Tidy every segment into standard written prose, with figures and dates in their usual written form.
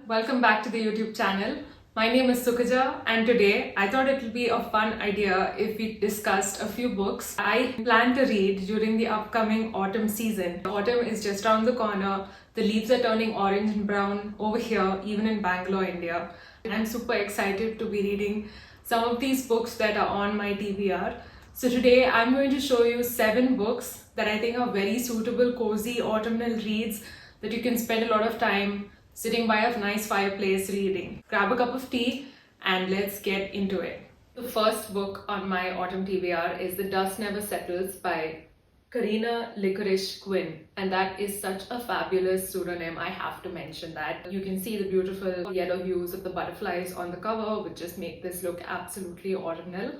welcome back to the YouTube channel. My name is Sukaja and today I thought it would be a fun idea if we discussed a few books I plan to read during the upcoming autumn season. Autumn is just around the corner. The leaves are turning orange and brown over here, even in Bangalore, India. I'm super excited to be reading some of these books that are on my TBR. So today I'm going to show you 7 books that I think are very suitable, cozy autumnal reads that you can spend a lot of time sitting by a nice fireplace reading. Grab a cup of tea and let's get into it. The first book on my autumn TBR is The Dust Never Settles by Karina, Lickorish, Quinn, and that is such a fabulous pseudonym. I have to mention that. You can see the beautiful yellow hues of the butterflies on the cover, which just make this look absolutely autumnal.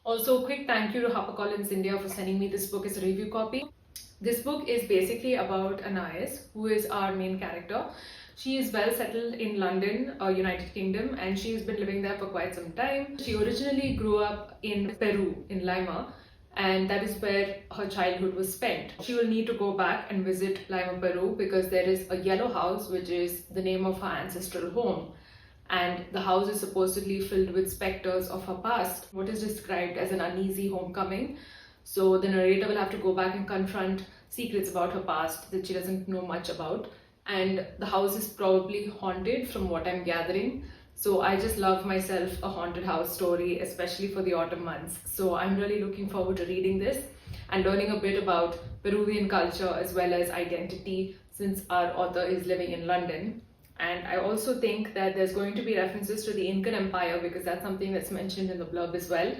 Also, a quick thank you to HarperCollins India for sending me this book as a review copy. This book is basically about Anais, who is our main character. She is well settled in London, United Kingdom, and she has been living there for quite some time. She originally grew up in Peru, in Lima, and that is where her childhood was spent. She will need to go back and visit Lima, Peru, because there is a yellow house, which is the name of her ancestral home. And the house is supposedly filled with specters of her past, what is described as an uneasy homecoming. So the narrator will have to go back and confront secrets about her past that she doesn't know much about. And the house is probably haunted from what I'm gathering. So I just love myself a haunted house story, especially for the autumn months. So I'm really looking forward to reading this and learning a bit about Peruvian culture as well as identity, since our author is living in London. And I also think that there's going to be references to the Incan Empire, because that's something that's mentioned in the blurb as well.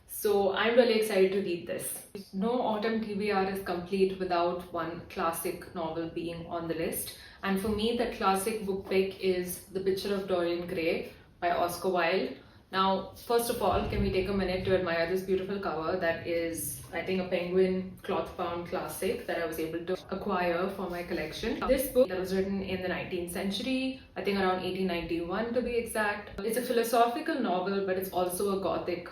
So I'm really excited to read this. No autumn TBR is complete without one classic novel being on the list. And for me, the classic book pick is The Picture of Dorian Gray by Oscar Wilde. Now, first of all, can we take a minute to admire this beautiful cover that is, I think, a penguin cloth-bound classic that I was able to acquire for my collection. This book that was written in the 19th century, I think around 1891 to be exact. It's a philosophical novel, but it's also a gothic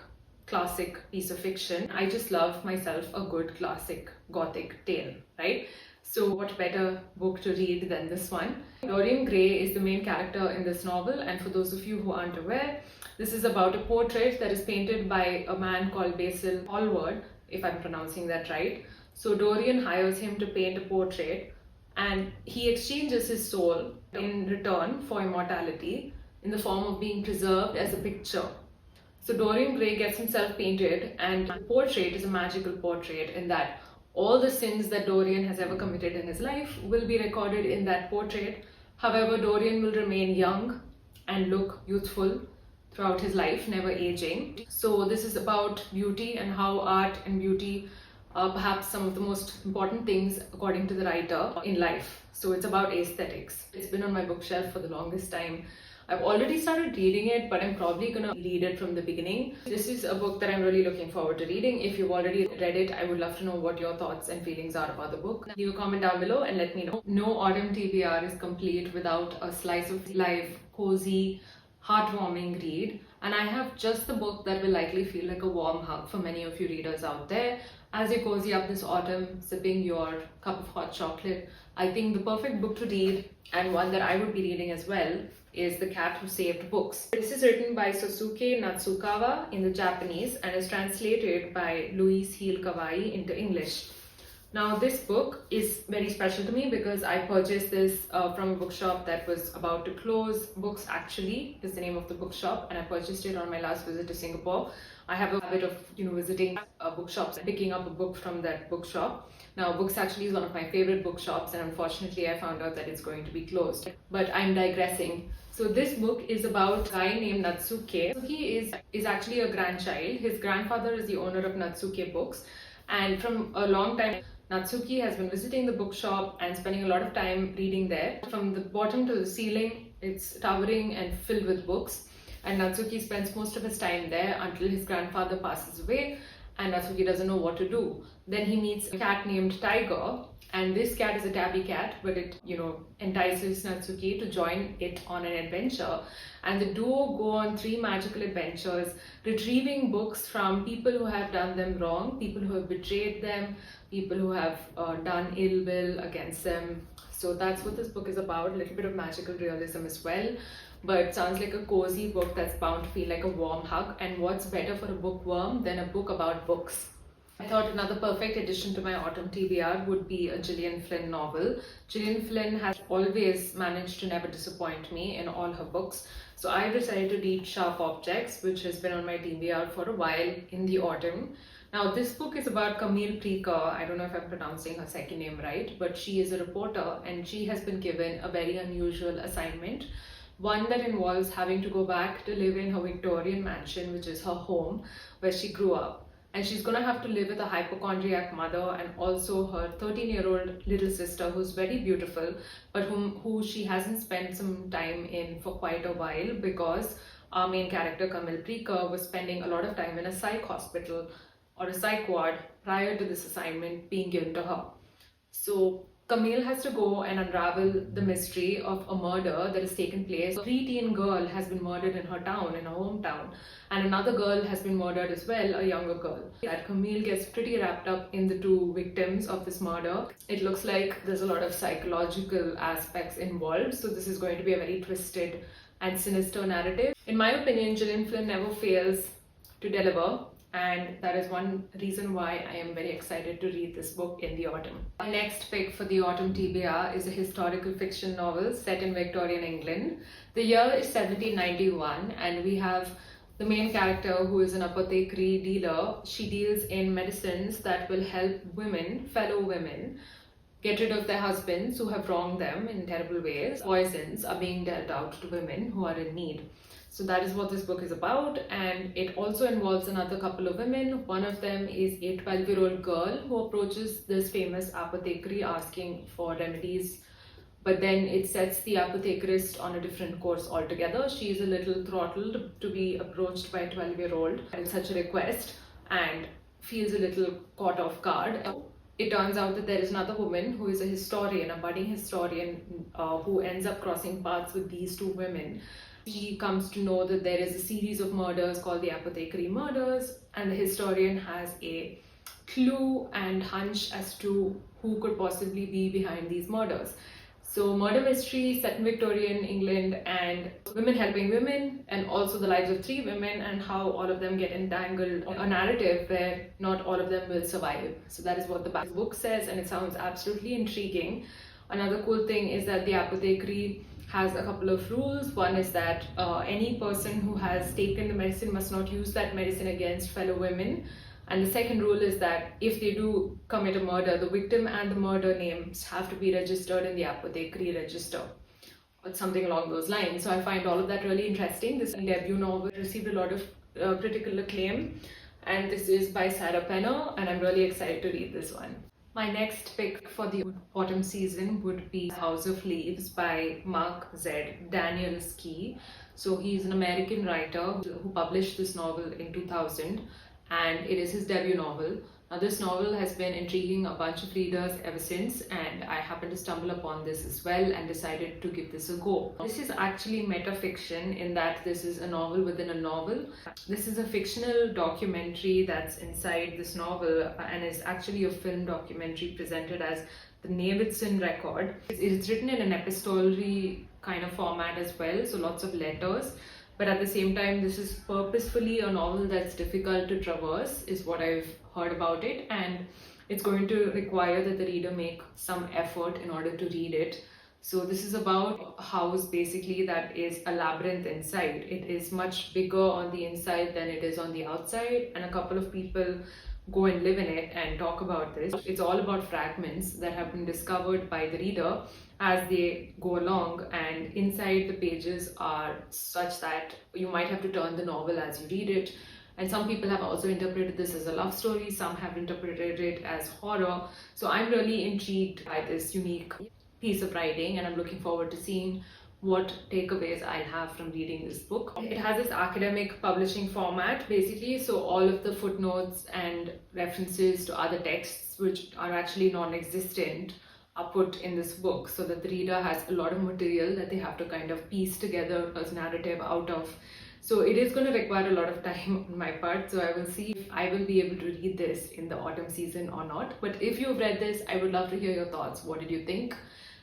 classic piece of fiction. I just love myself a good classic gothic tale, right? So what better book to read than this one? Dorian Gray is the main character in this novel, and for those of you who aren't aware, this is about a portrait that is painted by a man called Basil Hallward, if I'm pronouncing that right. So Dorian hires him to paint a portrait, and he exchanges his soul in return for immortality in the form of being preserved as a picture. So Dorian Gray gets himself painted, and the portrait is a magical portrait in that all the sins that Dorian has ever committed in his life will be recorded in that portrait. However, Dorian will remain young and look youthful throughout his life, never aging. So this is about beauty and how art and beauty are perhaps some of the most important things, according to the writer, in life. So it's about aesthetics. It's been on my bookshelf for the longest time. I've already started reading it, but I'm probably gonna read it from the beginning. This is a book that I'm really looking forward to reading. If you've already read it, I would love to know what your thoughts and feelings are about the book. Leave a comment down below and let me know. No autumn TBR is complete without a slice of life, cozy, heartwarming read. And I have just the book that will likely feel like a warm hug for many of you readers out there. As you cozy up this autumn, sipping your cup of hot chocolate, I think the perfect book to read, and one that I would be reading as well, is The Cat Who Saved Books. This is written by Sosuke Natsukawa in the Japanese and is translated by Louise Heel Kawai into English. Now this book is very special to me because I purchased this from a bookshop that was about to close. Books Actually is the name of the bookshop, and I purchased it on my last visit to Singapore. I have a habit of visiting bookshops and picking up a book from that bookshop. Now Books Actually is one of my favorite bookshops, and unfortunately I found out that it's going to be closed. But I'm digressing. So this book is about a guy named Natsuke. He is actually a grandchild. His grandfather is the owner of Natsuke Books, and from a long time Natsuki has been visiting the bookshop and spending a lot of time reading there. From the bottom to the ceiling, it's towering and filled with books. And Natsuki spends most of his time there until his grandfather passes away and Natsuki doesn't know what to do. Then he meets a cat named Tiger, and this cat is a tabby cat, but it, entices Natsuki to join it on an adventure. And the duo go on 3 magical adventures, retrieving books from people who have done them wrong, people who have betrayed them, people who have done ill will against them. So that's what this book is about, a little bit of magical realism as well. But it sounds like a cozy book that's bound to feel like a warm hug. And what's better for a bookworm than a book about books? I thought another perfect addition to my autumn TBR would be a Gillian Flynn novel. Gillian Flynn has always managed to never disappoint me in all her books. So I decided to read Sharp Objects, which has been on my TBR for a while in the autumn. Now, this book is about Camille Preaker. I don't know if I'm pronouncing her second name right, but she is a reporter and she has been given a very unusual assignment. One that involves having to go back to live in her Victorian mansion, which is her home, where she grew up. And she's going to have to live with a hypochondriac mother and also her 13-year-old little sister, who's very beautiful, but who she hasn't spent some time in for quite a while, because our main character, Camille Preaker, was spending a lot of time in a psych hospital or a psych ward prior to this assignment being given to her. So Camille has to go and unravel the mystery of a murder that has taken place. A preteen girl has been murdered in her town, in her hometown, and another girl has been murdered as well, a younger girl. And Camille gets pretty wrapped up in the 2 victims of this murder. It looks like there's a lot of psychological aspects involved, so this is going to be a very twisted and sinister narrative. In my opinion, Gillian Flynn never fails to deliver, and that is one reason why I am very excited to read this book in the autumn. My next pick for the autumn TBR is a historical fiction novel set in Victorian England. The year is 1791, and we have the main character, who is an apothecary dealer. She deals in medicines that will help women, fellow women, get rid of their husbands who have wronged them in terrible ways. Poisons are being dealt out to women who are in need. So that is what this book is about, and it also involves another couple of women. One of them is a 12-year-old girl who approaches this famous apothecary asking for remedies, but then it sets the apothecarist on a different course altogether. She is a little throttled to be approached by a 12-year-old and such a request, and feels a little caught off guard. It turns out that there is another woman who is a historian, a budding historian, who ends up crossing paths with these 2 women. She comes to know that there is a series of murders called the Apothecary murders, and the historian has a clue and hunch as to who could possibly be behind these murders. So murder mystery set in Victorian England, and women helping women, and also the lives of 3 women and how all of them get entangled in a narrative where not all of them will survive. So that is what the book says, and it sounds absolutely intriguing. Another cool thing is that the apothecary has a couple of rules. One is that any person who has taken the medicine must not use that medicine against fellow women. And the second rule is that if they do commit a murder, the victim and the murder names have to be registered in the apothecary register, or something along those lines. So I find all of that really interesting. This debut novel received a lot of critical acclaim, and this is by Sarah Penner, and I'm really excited to read this one. My next pick for the autumn season would be House of Leaves by Mark Z. Danielewski. So he's an American writer who published this novel in 2000, and it is his debut novel. Now, this novel has been intriguing a bunch of readers ever since, and I happened to stumble upon this as well and decided to give this a go. This is actually metafiction in that this is a novel within a novel. This is a fictional documentary that's inside this novel, and is actually a film documentary presented as the Davidson record. It's written in an epistolary kind of format as well, so lots of letters. But at the same time, this is purposefully a novel that's difficult to traverse, is what I've heard about it, and it's going to require that the reader make some effort in order to read it. So this is about a house basically that is a labyrinth inside. It is much bigger on the inside than it is on the outside, and a couple of people go and live in it and talk about this. It's all about fragments that have been discovered by the reader as they go along, and inside the pages are such that you might have to turn the novel as you read it. And some people have also interpreted this as a love story, some have interpreted it as horror. So I'm really intrigued by this unique piece of writing, and I'm looking forward to seeing what takeaways I'll have from reading this book. It has this academic publishing format basically, so all of the footnotes and references to other texts which are actually non-existent are put in this book, so that the reader has a lot of material that they have to kind of piece together a narrative out of. So it is going to require a lot of time on my part, so I will see if I will be able to read this in the autumn season or not. But if you've read this, I would love to hear your thoughts. What did you think?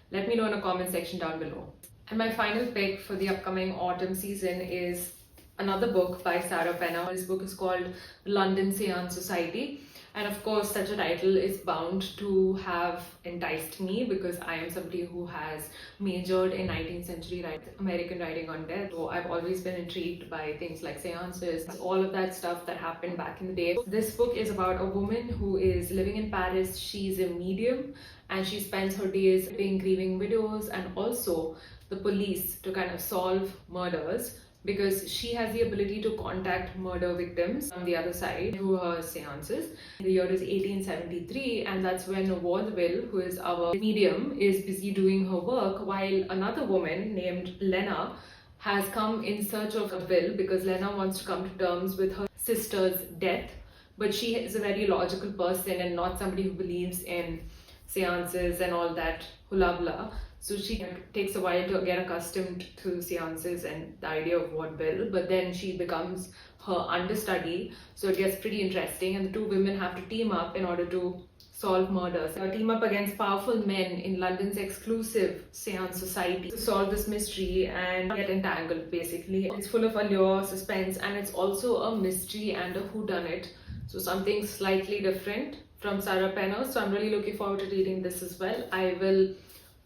Let me know in a comment section down below. And my final pick for the upcoming autumn season is another book by Sarah Penner. This book is called London Seance Society. And of course, such a title is bound to have enticed me because I am somebody who has majored in 19th century American writing on death. So I've always been intrigued by things like seances, all of that stuff that happened back in the day. This book is about a woman who is living in Paris. She's a medium and she spends her days being grieving widows and also the police to kind of solve murders, because she has the ability to contact murder victims on the other side through her seances. The year is 1873, and that's when Wilde, who is our medium, is busy doing her work, while another woman named Lena has come in search of a will, because Lena wants to come to terms with her sister's death, but she is a very logical person and not somebody who believes in seances and all that hula blah. So she takes a while to get accustomed to seances and the idea of vaudeville, but then she becomes her understudy. So it gets pretty interesting, and the two women have to team up in order to solve murders. They team up against powerful men in London's exclusive seance society to solve this mystery and get entangled basically. It's full of allure, suspense, and it's also a mystery and a whodunit. So something slightly different from Sarah Penner. So I'm really looking forward to reading this as well. I will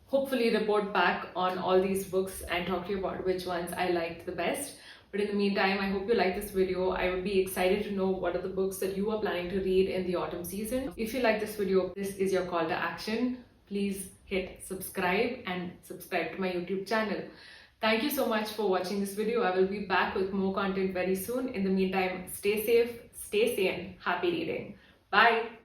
hopefully report back on all these books and talk to you about which ones I liked the best. But in the meantime, I hope you like this video. I would be excited to know what are the books that you are planning to read in the autumn season. If you like this video, this is your call to action. Please hit subscribe and subscribe to my YouTube channel. Thank you so much for watching this video. I will be back with more content very soon. In the meantime, stay safe, stay sane, happy reading. Bye.